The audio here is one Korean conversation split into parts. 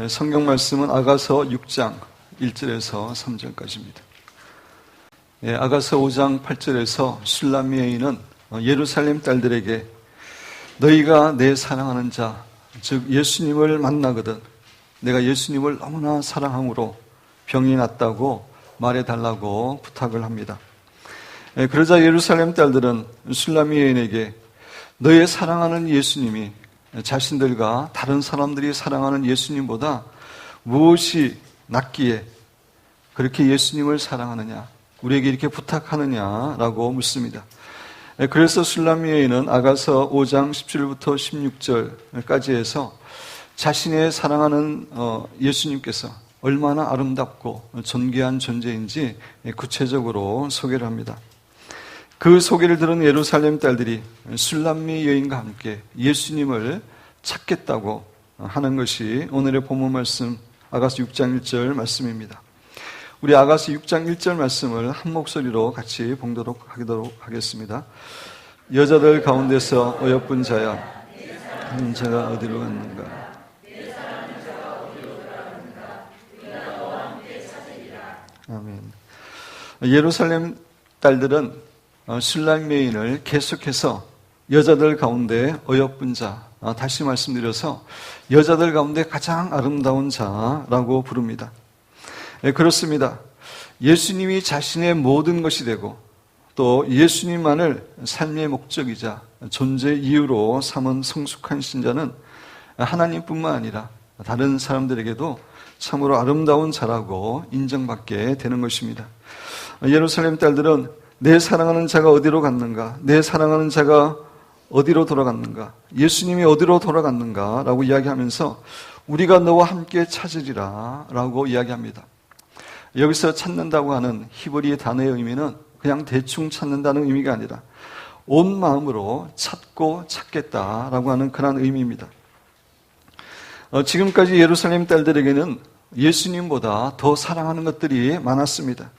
성경 말씀은 아가서 6장 1절에서 3절까지입니다. 아가서 5장 8절에서 술람미 여인은 예루살렘 딸들에게 너희가 내 사랑하는 자, 즉 예수님을 만나거든 내가 예수님을 너무나 사랑함으로 병이 낫다고 말해달라고 부탁을 합니다. 그러자 예루살렘 딸들은 술람미 여인에게 너의 사랑하는 예수님이 자신들과 다른 사람들이 사랑하는 예수님보다 무엇이 낫기에 그렇게 예수님을 사랑하느냐, 우리에게 이렇게 부탁하느냐라고 묻습니다. 그래서 술람미 여인은 아가서 5장 17절부터 16절까지 해서 자신의 사랑하는 예수님께서 얼마나 아름답고 존귀한 존재인지 구체적으로 소개를 합니다. 그 소개를 들은 예루살렘 딸들이 술람미 여인과 함께 예수님을 찾겠다고 하는 것이 오늘의 본문 말씀 아가서 6장 1절 말씀입니다. 우리 아가서 6장 1절 말씀을 한 목소리로 같이 봉독하도록 하겠습니다. 여자들 가운데서 어여쁜 자야, 자가 어디로 갔는가? 아멘. 예루살렘 딸들은 술람미 여인을 계속해서 여자들 가운데 어여쁜 자, 다시 말씀드려서 여자들 가운데 가장 아름다운 자라고 부릅니다. 그렇습니다. 예수님이 자신의 모든 것이 되고 또 예수님만을 삶의 목적이자 존재 이유로 삼은 성숙한 신자는 하나님뿐만 아니라 다른 사람들에게도 참으로 아름다운 자라고 인정받게 되는 것입니다. 예루살렘 딸들은 내 사랑하는 자가 어디로 갔는가? 내 사랑하는 자가 어디로 돌아갔는가? 예수님이 어디로 돌아갔는가? 라고 이야기하면서 우리가 너와 함께 찾으리라 라고 이야기합니다. 여기서 찾는다고 하는 히브리 단어의 의미는 그냥 대충 찾는다는 의미가 아니라 온 마음으로 찾고 찾겠다라고 하는 그런 의미입니다. 지금까지 예루살렘 딸들에게는 예수님보다 더 사랑하는 것들이 많았습니다.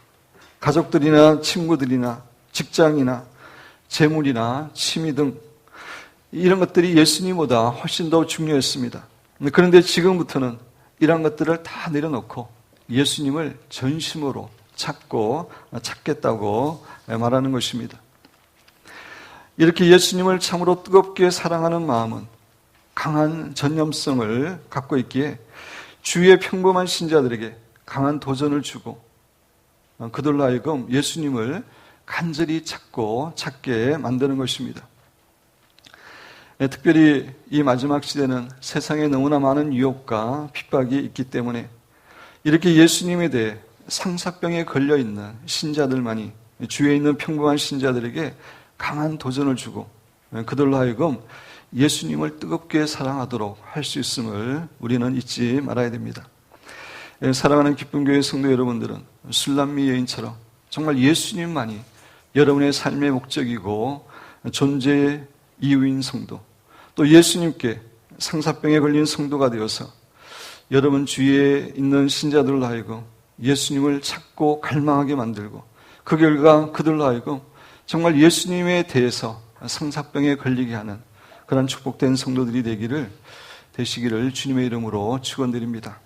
가족들이나 친구들이나 직장이나 재물이나 취미 등 이런 것들이 예수님보다 훨씬 더 중요했습니다. 그런데 지금부터는 이런 것들을 다 내려놓고 예수님을 전심으로 찾고 찾겠다고 말하는 것입니다. 이렇게 예수님을 참으로 뜨겁게 사랑하는 마음은 강한 전념성을 갖고 있기에 주위의 평범한 신자들에게 강한 도전을 주고 그들로 하여금 예수님을 간절히 찾고 찾게 만드는 것입니다. 특별히 이 마지막 시대는 세상에 너무나 많은 유혹과 핍박이 있기 때문에 이렇게 예수님에 대해 상사병에 걸려있는 신자들만이 주위에 있는 평범한 신자들에게 강한 도전을 주고 그들로 하여금 예수님을 뜨겁게 사랑하도록 할 수 있음을 우리는 잊지 말아야 됩니다. 사랑하는 기쁨교회 성도 여러분들은 술람미 여인처럼 정말 예수님만이 여러분의 삶의 목적이고 존재의 이유인 성도, 또 예수님께 상사병에 걸린 성도가 되어서 여러분 주위에 있는 신자들로 하여금 예수님을 찾고 갈망하게 만들고 그 결과 그들로 하여금 정말 예수님에 대해서 상사병에 걸리게 하는 그런 축복된 성도들이 되시기를 주님의 이름으로 축원드립니다.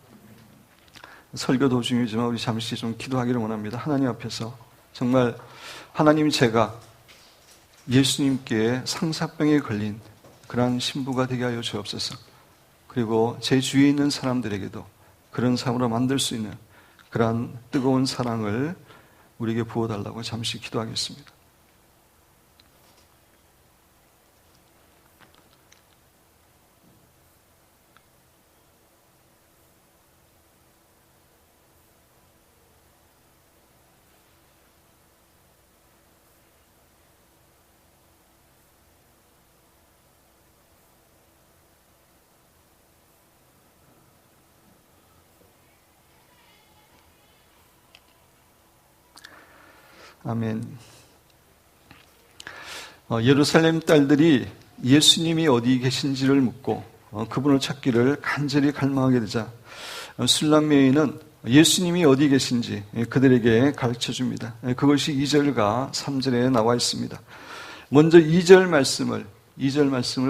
설교 도중이지만 우리 잠시 좀 기도하기를 원합니다. 하나님 앞에서 정말 하나님 제가 예수님께 상사병에 걸린 그러한 신부가 되게 하여 주옵소서. 그리고 제 주위에 있는 사람들에게도 그런 삶으로 만들 수 있는 그러한 뜨거운 사랑을 우리에게 부어달라고 잠시 기도하겠습니다. 아멘. 예루살렘 딸들이 예수님이 어디 계신지를 묻고 그분을 찾기를 간절히 갈망하게 되자 술람미 여인은 예수님이 어디 계신지 그들에게 가르쳐 줍니다. 그것이 2절과 3절에 나와 있습니다. 먼저 2절 말씀을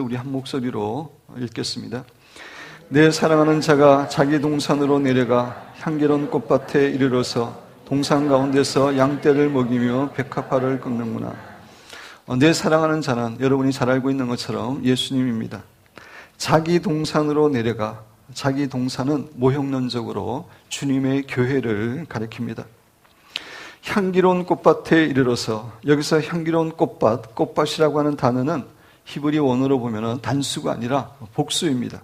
우리 한 목소리로 읽겠습니다. 내 사랑하는 자가 자기 동산으로 내려가 향기로운 꽃밭에 이르러서 동산 가운데서 양떼를 먹이며 백합화를 꺾는구나. 내 사랑하는 자는 여러분이 잘 알고 있는 것처럼 예수님입니다. 자기 동산으로 내려가, 자기 동산은 모형론적으로 주님의 교회를 가리킵니다. 향기로운 꽃밭에 이르러서, 여기서 향기로운 꽃밭, 꽃밭이라고 하는 단어는 히브리 원어로 보면 단수가 아니라 복수입니다.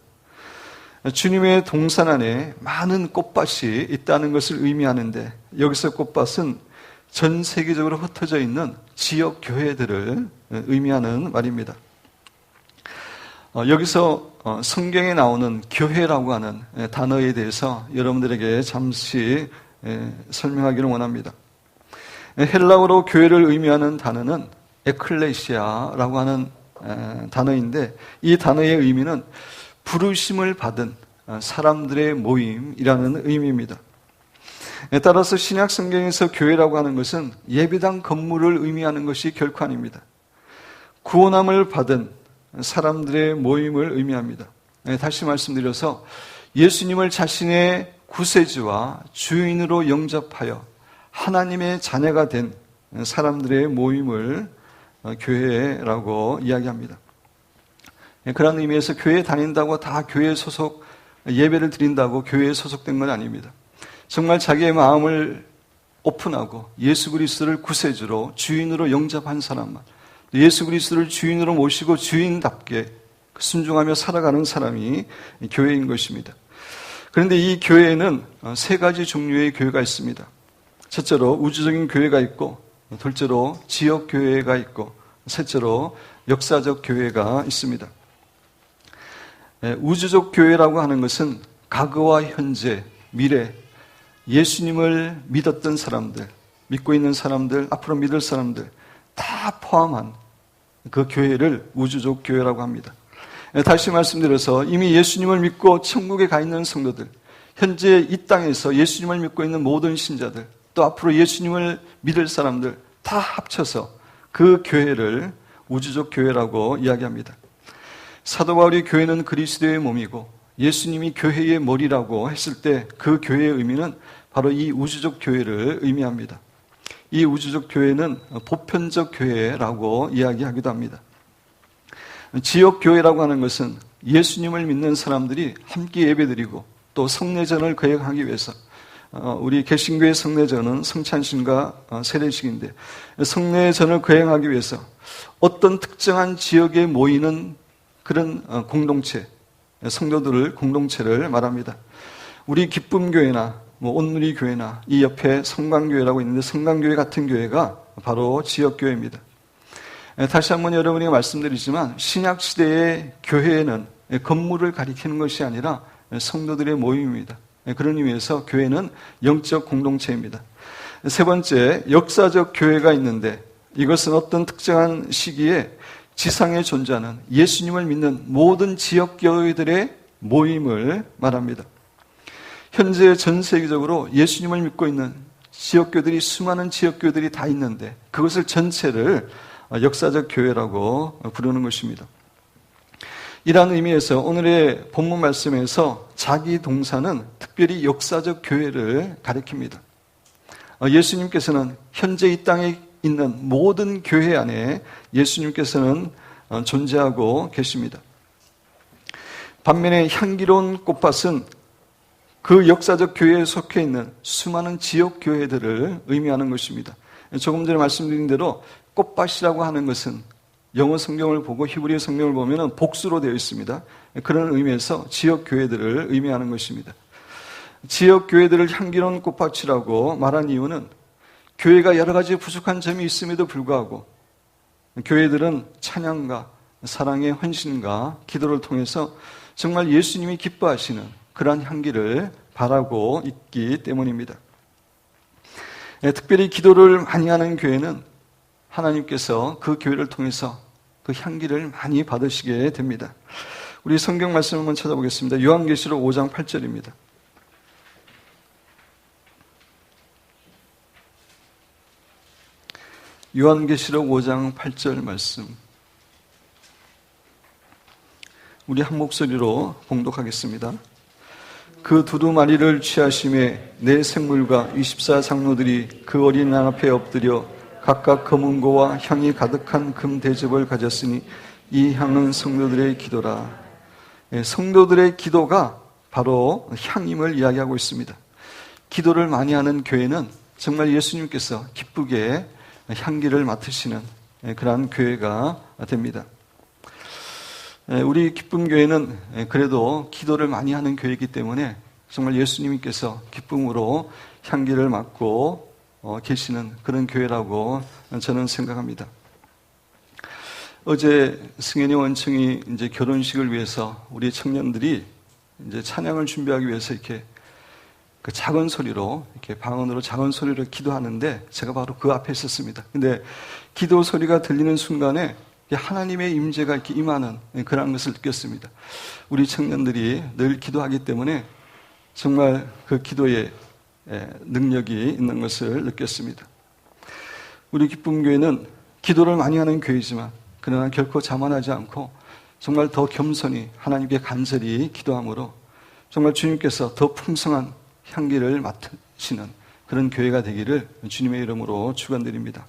주님의 동산 안에 많은 꽃밭이 있다는 것을 의미하는데, 여기서 꽃밭은 전 세계적으로 흩어져 있는 지역 교회들을 의미하는 말입니다. 여기서 성경에 나오는 교회라고 하는 단어에 대해서 여러분들에게 잠시 설명하기를 원합니다. 헬라어로 교회를 의미하는 단어는 에클레시아라고 하는 단어인데, 이 단어의 의미는 부르심을 받은 사람들의 모임이라는 의미입니다. 따라서 신약 성경에서 교회라고 하는 것은 예배당 건물을 의미하는 것이 결코 아닙니다. 구원함을 받은 사람들의 모임을 의미합니다. 다시 말씀드려서 예수님을 자신의 구세주와 주인으로 영접하여 하나님의 자녀가 된 사람들의 모임을 교회라고 이야기합니다. 그런 의미에서 교회에 다닌다고 다 교회에 소속, 예배를 드린다고 교회에 소속된 건 아닙니다. 정말 자기의 마음을 오픈하고 예수 그리스도를 구세주로 주인으로 영접한 사람만, 예수 그리스도를 주인으로 모시고 주인답게 순종하며 살아가는 사람이 교회인 것입니다. 그런데 이 교회에는 세 가지 종류의 교회가 있습니다. 첫째로 우주적인 교회가 있고, 둘째로 지역 교회가 있고, 셋째로 역사적 교회가 있습니다. 우주적 교회라고 하는 것은 과거와 현재, 미래, 예수님을 믿었던 사람들, 믿고 있는 사람들, 앞으로 믿을 사람들 다 포함한 그 교회를 우주적 교회라고 합니다. 다시 말씀드려서 이미 예수님을 믿고 천국에 가 있는 성도들, 현재 이 땅에서 예수님을 믿고 있는 모든 신자들, 또 앞으로 예수님을 믿을 사람들 다 합쳐서 그 교회를 우주적 교회라고 이야기합니다. 사도 바울이 교회는 그리스도의 몸이고 예수님이 교회의 머리라고 했을 때 그 교회의 의미는 바로 이 우주적 교회를 의미합니다. 이 우주적 교회는 보편적 교회라고 이야기하기도 합니다. 지역 교회라고 하는 것은 예수님을 믿는 사람들이 함께 예배드리고 또 성례전을 거행하기 위해서, 우리 개신교의 성례전은 성찬신과 세례식인데, 성례전을 거행하기 위해서 어떤 특정한 지역에 모이는 그런 공동체, 성도들을 공동체를 말합니다. 우리 기쁨교회나 온누리 교회나 이 옆에 성광교회라고 있는데, 성광교회 같은 교회가 바로 지역교회입니다. 다시 한번 여러분에게 말씀드리지만 신약시대의 교회는 건물을 가리키는 것이 아니라 성도들의 모임입니다. 그런 의미에서 교회는 영적 공동체입니다. 세 번째, 역사적 교회가 있는데, 이것은 어떤 특정한 시기에 지상에 존재하는 예수님을 믿는 모든 지역교회들의 모임을 말합니다. 현재 전 세계적으로 예수님을 믿고 있는 지역교회들이, 수많은 지역교회들이 다 있는데 그것을 전체를 역사적 교회라고 부르는 것입니다. 이러한 의미에서 오늘의 본문 말씀에서 자기 동사는 특별히 역사적 교회를 가리킵니다. 예수님께서는 현재 이 땅에 있는 모든 교회 안에 예수님께서는 존재하고 계십니다. 반면에 향기로운 꽃밭은 그 역사적 교회에 속해 있는 수많은 지역 교회들을 의미하는 것입니다. 조금 전에 말씀드린 대로 꽃밭이라고 하는 것은 영어 성경을 보고 히브리 성경을 보면 복수로 되어 있습니다. 그런 의미에서 지역 교회들을 의미하는 것입니다. 지역 교회들을 향기로운 꽃밭이라고 말한 이유는 교회가 여러 가지 부족한 점이 있음에도 불구하고 교회들은 찬양과 사랑의 헌신과 기도를 통해서 정말 예수님이 기뻐하시는 그러한 향기를 바라고 있기 때문입니다. 특별히 기도를 많이 하는 교회는 하나님께서 그 교회를 통해서 그 향기를 많이 받으시게 됩니다. 우리 성경 말씀 한번 찾아보겠습니다. 요한계시록 5장 8절입니다. 요한계시록 5장 8절 말씀. 우리 한 목소리로 봉독하겠습니다. 그 두루마리를 취하심에 네 생물과 24장로들이 그 어린 양 앞에 엎드려 각각 검은고와 향이 가득한 금 대접을 가졌으니 이 향은 성도들의 기도라. 성도들의 기도가 바로 향임을 이야기하고 있습니다. 기도를 많이 하는 교회는 정말 예수님께서 기쁘게 향기를 맡으시는 그러한 교회가 됩니다. 우리 기쁨교회는 그래도 기도를 많이 하는 교회이기 때문에 정말 예수님께서 기쁨으로 향기를 맡고 계시는 그런 교회라고 저는 생각합니다. 어제 승현이 원청이 이제 결혼식을 위해서 우리 청년들이 이제 찬양을 준비하기 위해서 이렇게 그 작은 소리로 이렇게 방언으로 작은 소리로 기도하는데 제가 바로 그 앞에 있었습니다. 근데 기도 소리가 들리는 순간에 하나님의 임재가 이렇게 임하는 그런 것을 느꼈습니다. 우리 청년들이 늘 기도하기 때문에 정말 그 기도에 능력이 있는 것을 느꼈습니다. 우리 기쁨교회는 기도를 많이 하는 교회이지만 그러나 결코 자만하지 않고 정말 더 겸손히 하나님께 간절히 기도함으로 정말 주님께서 더 풍성한 향기를 맡으시는 그런 교회가 되기를 주님의 이름으로 축원드립니다.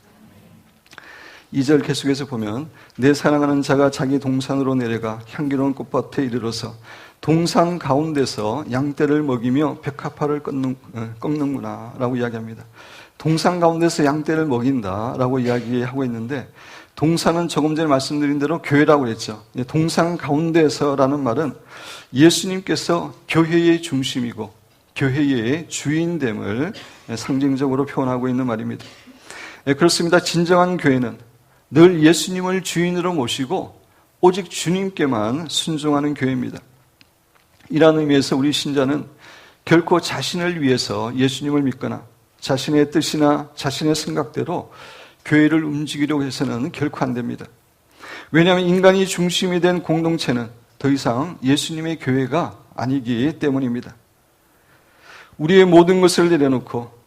2절 계속해서 보면 내 사랑하는 자가 자기 동산으로 내려가 향기로운 꽃밭에 이르러서 동산 가운데서 양떼를 먹이며 백합화를 꺾는구나 라고 이야기합니다. 동산 가운데서 양떼를 먹인다 라고 이야기하고 있는데 동산은 조금 전에 말씀드린 대로 교회라고 했죠. 동산 가운데서라는 말은 예수님께서 교회의 중심이고 교회의 주인됨을 상징적으로 표현하고 있는 말입니다. 그렇습니다. 진정한 교회는 늘 예수님을 주인으로 모시고 오직 주님께만 순종하는 교회입니다. 이런 의미에서 우리 신자는 결코 자신을 위해서 예수님을 믿거나 자신의 뜻이나 자신의 생각대로 교회를 움직이려고 해서는 결코 안 됩니다. 왜냐하면 인간이 중심이 된 공동체는 더 이상 예수님의 교회가 아니기 때문입니다. 우리의 모든 것을 내려놓고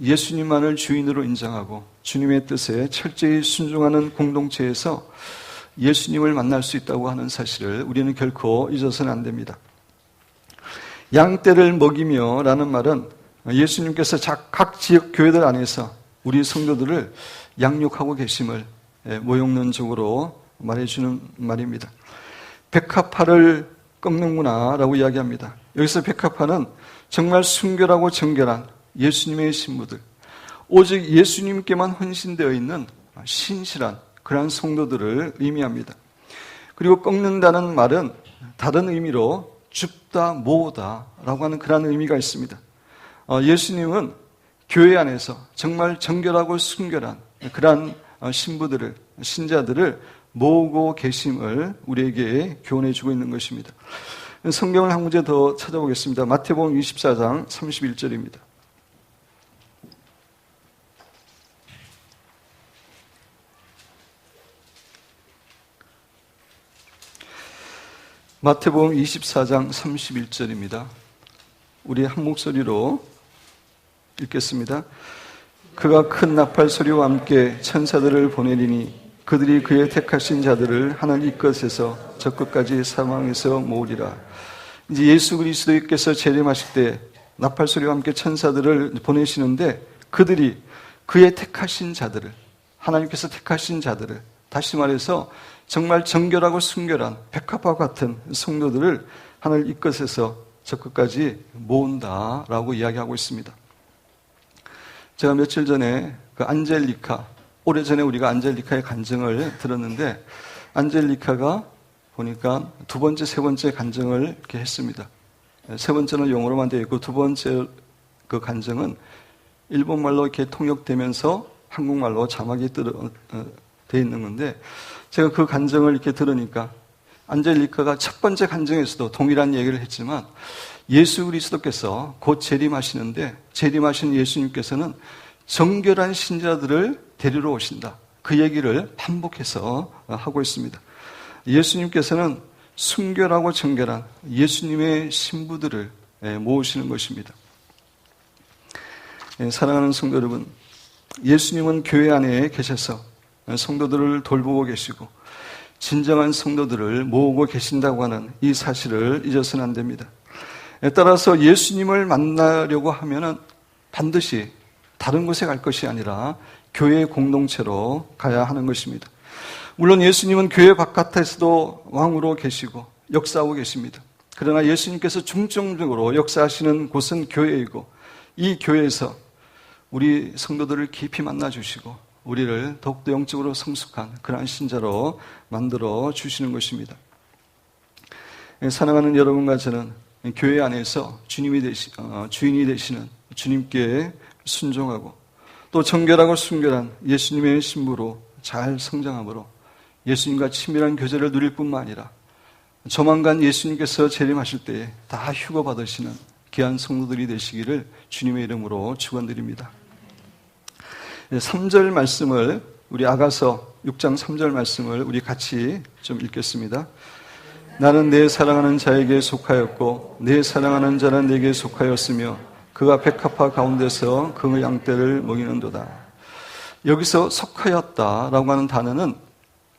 예수님만을 주인으로 인정하고 주님의 뜻에 철저히 순종하는 공동체에서 예수님을 만날 수 있다고 하는 사실을 우리는 결코 잊어서는 안 됩니다. 양떼를 먹이며 라는 말은 예수님께서 각 지역 교회들 안에서 우리 성도들을 양육하고 계심을 모욕론적으로 말해주는 말입니다. 백합화를 꺾는구나 라고 이야기합니다. 여기서 백합화는 정말 순결하고 정결한 예수님의 신부들, 오직 예수님께만 헌신되어 있는 신실한 그러한 성도들을 의미합니다. 그리고 꺾는다는 말은 다른 의미로 줍다, 모으다 라고 하는 그런 의미가 있습니다. 예수님은 교회 안에서 정말 정결하고 순결한 그러한 신부들을, 신자들을 모으고 계심을 우리에게 교훈해 주고 있는 것입니다. 성경을 한 문제 더 찾아보겠습니다. 마태복음 24장 31절입니다. 마태복음 24장 31절입니다. 우리 한 목소리로 읽겠습니다. 그가 큰 나팔 소리와 함께 천사들을 보내리니 그들이 그의 택하신 자들을 하늘 이 끝에서 저 끝까지 사망에서 모으리라. 이제 예수 그리스도께서 재림하실 때 나팔 소리와 함께 천사들을 보내시는데 그들이 그의 택하신 자들을, 하나님께서 택하신 자들을, 다시 말해서 정말 정결하고 순결한 백합화 같은 성도들을 하늘 이 끝에서 저 끝까지 모은다라고 이야기하고 있습니다. 제가 며칠 전에 그 안젤리카, 오래전에 우리가 안젤리카의 간증을 들었는데 안젤리카가 보니까 두 번째, 세 번째 간증을 이렇게 했습니다. 세 번째는 영어로만 되어 있고 두 번째 그 간증은 일본말로 이렇게 통역되면서 한국말로 자막이 되어 있는 건데 제가 그 간증을 이렇게 들으니까 안젤리카가 첫 번째 간증에서도 동일한 얘기를 했지만 예수 그리스도께서 곧 재림하시는데 재림하신 예수님께서는 정결한 신자들을 데리러 오신다. 그 얘기를 반복해서 하고 있습니다. 예수님께서는 순결하고 정결한 예수님의 신부들을 모으시는 것입니다. 사랑하는 성도 여러분, 예수님은 교회 안에 계셔서 성도들을 돌보고 계시고 진정한 성도들을 모으고 계신다고 하는 이 사실을 잊어서는 안 됩니다. 따라서 예수님을 만나려고 하면은 반드시 다른 곳에 갈 것이 아니라 교회 공동체로 가야 하는 것입니다. 물론 예수님은 교회 바깥에서도 왕으로 계시고 역사하고 계십니다. 그러나 예수님께서 중점적으로 역사하시는 곳은 교회이고 이 교회에서 우리 성도들을 깊이 만나주시고 우리를 더욱더 영적으로 성숙한 그러한 신자로 만들어 주시는 것입니다. 사랑하는 여러분과 저는 교회 안에서 주인이 되시는 주님께 순종하고 또 정결하고 순결한 예수님의 신부로 잘 성장함으로 예수님과 친밀한 교제를 누릴 뿐만 아니라 조만간 예수님께서 재림하실 때에 다 휴거받으시는 귀한 성도들이 되시기를 주님의 이름으로 축원드립니다. 3절 말씀을 우리 아가서 6장 3절 말씀을 우리 같이 좀 읽겠습니다. 나는 내 사랑하는 자에게 속하였고 내 사랑하는 자는 내게 속하였으며 그가 백합화 가운데서 그 양떼를 먹이는도다. 여기서 속하였다라고 하는 단어는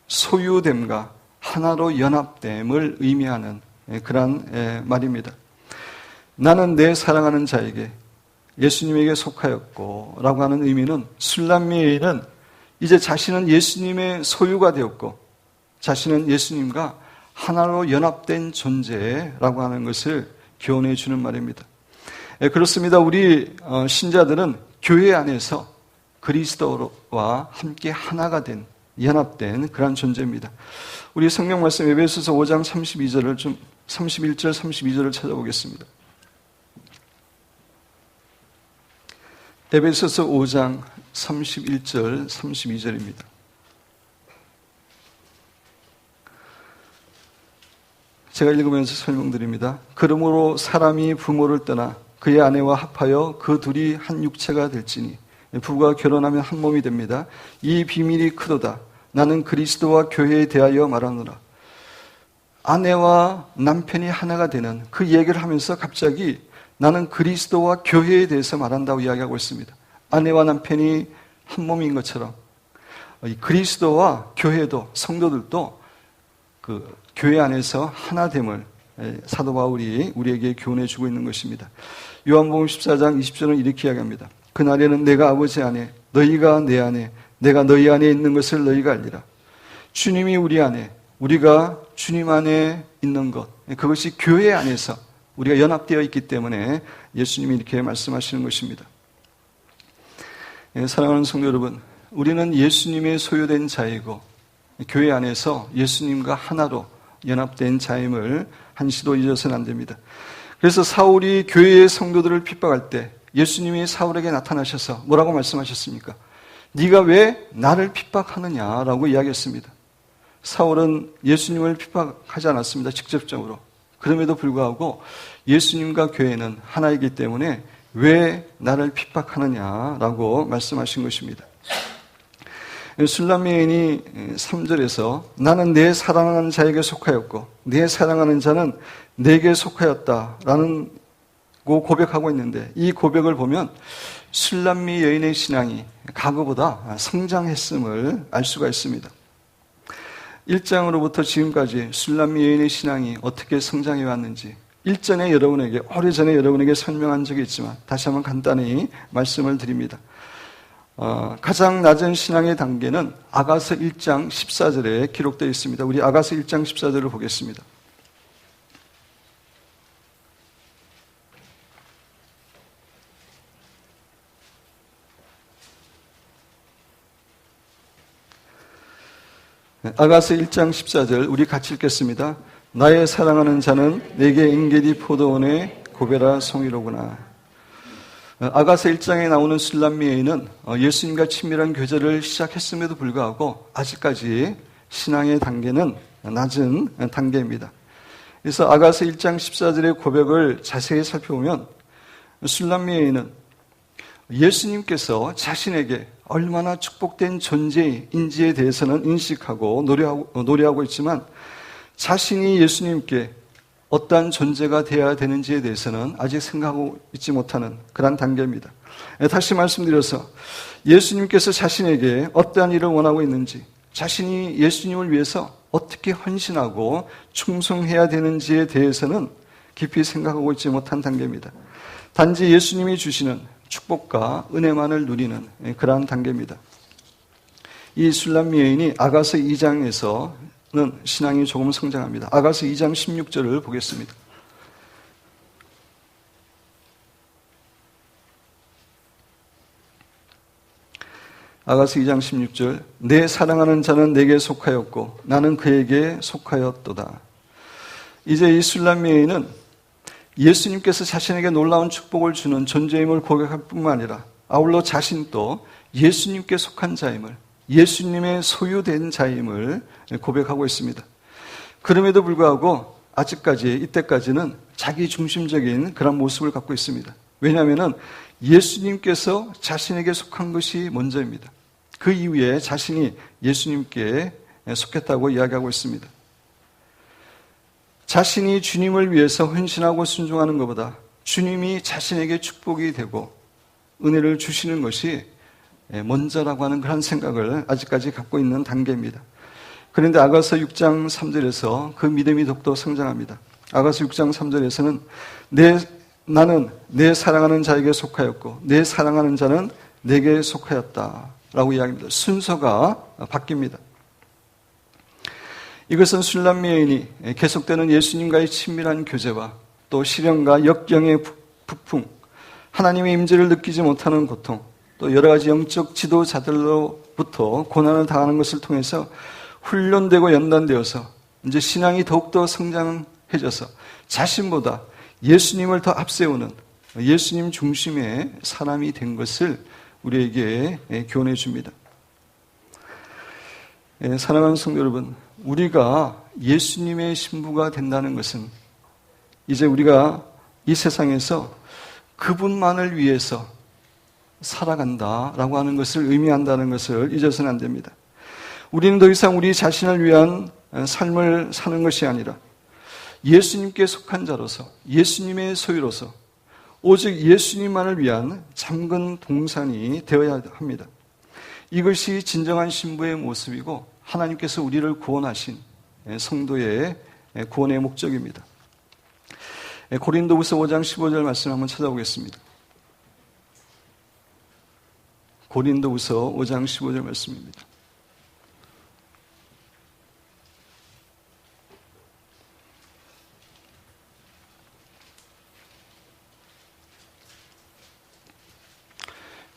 소유됨과 하나로 연합됨을 의미하는 그런 말입니다. 나는 내 사랑하는 자에게 예수님에게 속하였고 라고 하는 의미는 술람미에는 이제 자신은 예수님의 소유가 되었고 자신은 예수님과 하나로 연합된 존재라고 하는 것을 교훈해 주는 말입니다. 그렇습니다. 우리 신자들은 교회 안에서 그리스도와 함께 하나가 된 연합된 그런 존재입니다. 우리 성경 말씀 에베소서 5장 31절 32절을 찾아보겠습니다. 에베소서 5장 31절 32절입니다. 제가 읽으면서 설명드립니다. 그러므로 사람이 부모를 떠나 그의 아내와 합하여 그 둘이 한 육체가 될지니 부부가 결혼하면 한 몸이 됩니다. 이 비밀이 크도다. 나는 그리스도와 교회에 대하여 말하노라. 아내와 남편이 하나가 되는 그 얘기를 하면서 갑자기 나는 그리스도와 교회에 대해서 말한다고 이야기하고 있습니다. 아내와 남편이 한 몸인 것처럼 그리스도와 교회도 성도들도 그 교회 안에서 하나됨을 사도 바울이 우리에게 교훈해 주고 있는 것입니다. 요한복음 14장 20절은 이렇게 이야기합니다. 그날에는 내가 아버지 안에 너희가 내 안에 내가 너희 안에 있는 것을 너희가 알리라. 주님이 우리 안에 우리가 주님 안에 있는 것 그것이 교회 안에서 우리가 연합되어 있기 때문에 예수님이 이렇게 말씀하시는 것입니다. 사랑하는 성도 여러분, 우리는 예수님의 소유된 자이고 교회 안에서 예수님과 하나로 연합된 자임을 한시도 잊어서는 안 됩니다. 그래서 사울이 교회의 성도들을 핍박할 때 예수님이 사울에게 나타나셔서 뭐라고 말씀하셨습니까? 네가 왜 나를 핍박하느냐라고 이야기했습니다. 사울은 예수님을 핍박하지 않았습니다. 직접적으로. 그럼에도 불구하고 예수님과 교회는 하나이기 때문에 왜 나를 핍박하느냐라고 말씀하신 것입니다. 술람미인이 3절에서 나는 내 사랑하는 자에게 속하였고 내 사랑하는 자는 내게 속하였다라는 고백하고 있는데 이 고백을 보면 술람미 여인의 신앙이 과거보다 성장했음을 알 수가 있습니다. 1장으로부터 지금까지 술람미 여인의 신앙이 어떻게 성장해 왔는지 일전에 여러분에게 오래전에 여러분에게 설명한 적이 있지만 다시 한번 간단히 말씀을 드립니다. 가장 낮은 신앙의 단계는 아가서 1장 14절에 기록되어 있습니다. 우리 아가서 1장 14절을 보겠습니다. 아가서 1장 14절 우리 같이 읽겠습니다. 나의 사랑하는 자는 내게 엔게디 포도원의 고베라 송이로구나. 아가서 1장에 나오는 술람미 여인은 예수님과 친밀한 교제를 시작했음에도 불구하고 아직까지 신앙의 단계는 낮은 단계입니다. 그래서 아가서 1장 14절의 고백을 자세히 살펴보면 술람미 여인은 예수님께서 자신에게 얼마나 축복된 존재인지에 대해서는 인식하고 노래하고 있지만 자신이 예수님께 어떠한 존재가 되어야 되는지에 대해서는 아직 생각하고 있지 못하는 그런 단계입니다. 다시 말씀드려서 예수님께서 자신에게 어떠한 일을 원하고 있는지 자신이 예수님을 위해서 어떻게 헌신하고 충성해야 되는지에 대해서는 깊이 생각하고 있지 못한 단계입니다. 단지 예수님이 주시는 축복과 은혜만을 누리는 그러한 단계입니다. 이 술람미 여인이 아가서 2장에서는 신앙이 조금 성장합니다. 아가서 2장 16절을 보겠습니다. 아가서 2장 16절, 내 사랑하는 자는 내게 속하였고 나는 그에게 속하였도다. 이제 이 술람미 여인은 예수님께서 자신에게 놀라운 축복을 주는 존재임을 고백할 뿐만 아니라 아울러 자신도 예수님께 속한 자임을, 예수님의 소유된 자임을 고백하고 있습니다. 그럼에도 불구하고 아직까지, 이때까지는 자기 중심적인 그런 모습을 갖고 있습니다. 왜냐하면 예수님께서 자신에게 속한 것이 먼저입니다. 그 이후에 자신이 예수님께 속했다고 이야기하고 있습니다. 자신이 주님을 위해서 헌신하고 순종하는 것보다 주님이 자신에게 축복이 되고 은혜를 주시는 것이 먼저라고 하는 그런 생각을 아직까지 갖고 있는 단계입니다. 그런데 아가서 6장 3절에서 그 믿음이 더욱더 성장합니다. 아가서 6장 3절에서는 나는 내 사랑하는 자에게 속하였고 내 사랑하는 자는 내게 속하였다 라고 이야기합니다. 순서가 바뀝니다. 이것은 술람미 여인이 계속되는 예수님과의 친밀한 교제와 또 시련과 역경의 북풍, 하나님의 임재를 느끼지 못하는 고통, 또 여러 가지 영적 지도자들로부터 고난을 당하는 것을 통해서 훈련되고 연단되어서 이제 신앙이 더욱더 성장해져서 자신보다 예수님을 더 앞세우는 예수님 중심의 사람이 된 것을 우리에게 교훈해 줍니다. 사랑하는 성도 여러분, 우리가 예수님의 신부가 된다는 것은 이제 우리가 이 세상에서 그분만을 위해서 살아간다라고 하는 것을 의미한다는 것을 잊어서는 안 됩니다. 우리는 더 이상 우리 자신을 위한 삶을 사는 것이 아니라 예수님께 속한 자로서, 예수님의 소유로서 오직 예수님만을 위한 잠근 동산이 되어야 합니다. 이것이 진정한 신부의 모습이고 하나님께서 우리를 구원하신 성도의 구원의 목적입니다. 고린도후서 5장 15절 말씀 한번 찾아보겠습니다. 고린도후서 5장 15절 말씀입니다.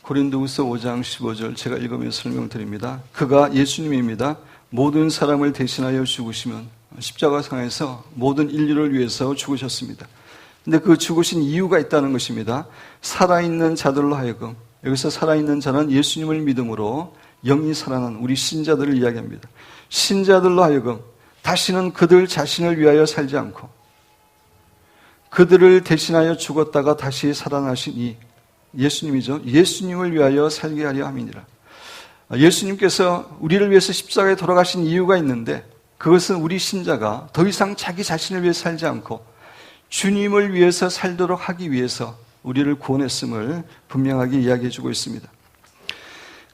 고린도후서 5장 15절 제가 읽으면서 설명드립니다. 그가 예수님입니다. 모든 사람을 대신하여 죽으시면 십자가상에서 모든 인류를 위해서 죽으셨습니다. 근데 그 죽으신 이유가 있다는 것입니다. 살아있는 자들로 하여금, 여기서 살아있는 자는 예수님을 믿음으로 영이 살아난 우리 신자들을 이야기합니다. 신자들로 하여금 다시는 그들 자신을 위하여 살지 않고 그들을 대신하여 죽었다가 다시 살아나신 이 예수님이죠. 예수님을 위하여 살게 하려 함이니라. 예수님께서 우리를 위해서 십자가에 돌아가신 이유가 있는데 그것은 우리 신자가 더 이상 자기 자신을 위해서 살지 않고 주님을 위해서 살도록 하기 위해서 우리를 구원했음을 분명하게 이야기해 주고 있습니다.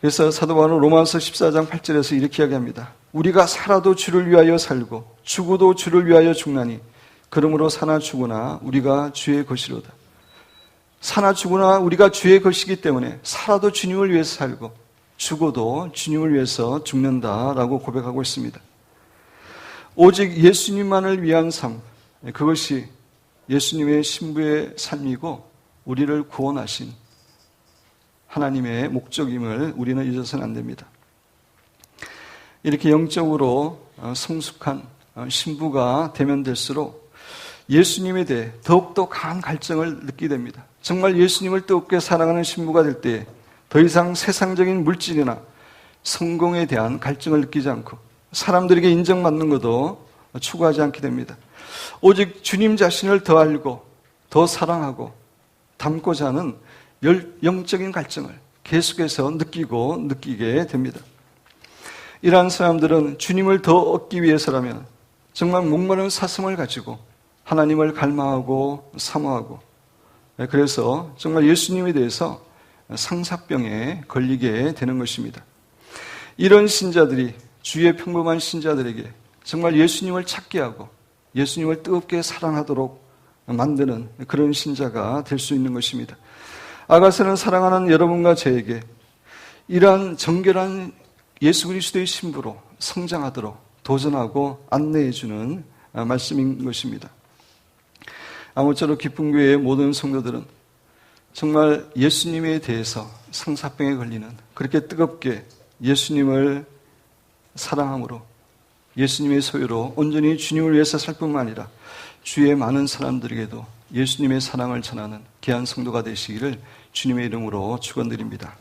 그래서 사도 바울은 로마서 14장 8절에서 이렇게 이야기합니다. 우리가 살아도 주를 위하여 살고 죽어도 주를 위하여 죽나니 그러므로 사나 죽으나 우리가 주의 것이로다. 사나 죽으나 우리가 주의 것이기 때문에 살아도 주님을 위해서 살고 죽어도 주님을 위해서 죽는다라고 고백하고 있습니다. 오직 예수님만을 위한 삶, 그것이 예수님의 신부의 삶이고 우리를 구원하신 하나님의 목적임을 우리는 잊어서는 안 됩니다. 이렇게 영적으로 성숙한 신부가 되면 될수록 예수님에 대해 더욱더 강한 갈증을 느끼게 됩니다. 정말 예수님을 뜨겁게 사랑하는 신부가 될 때 더 이상 세상적인 물질이나 성공에 대한 갈증을 느끼지 않고 사람들에게 인정받는 것도 추구하지 않게 됩니다. 오직 주님 자신을 더 알고 더 사랑하고 닮고자 하는 영적인 갈증을 계속해서 느끼게 됩니다. 이러한 사람들은 주님을 더 얻기 위해서라면 정말 목마른 사슴을 가지고 하나님을 갈망하고 사모하고 그래서 정말 예수님에 대해서 상사병에 걸리게 되는 것입니다. 이런 신자들이 주의 평범한 신자들에게 정말 예수님을 찾게 하고 예수님을 뜨겁게 사랑하도록 만드는 그런 신자가 될 수 있는 것입니다. 아가서는 사랑하는 여러분과 저에게 이러한 정결한 예수 그리스도의 신부로 성장하도록 도전하고 안내해 주는 말씀인 것입니다. 아무쪼록 기쁜 교회의 모든 성도들은 정말 예수님에 대해서 성사병에 걸리는 그렇게 뜨겁게 예수님을 사랑함으로 예수님의 소유로 온전히 주님을 위해서 살 뿐만 아니라 주위의 많은 사람들에게도 예수님의 사랑을 전하는 귀한 성도가 되시기를 주님의 이름으로 축원드립니다.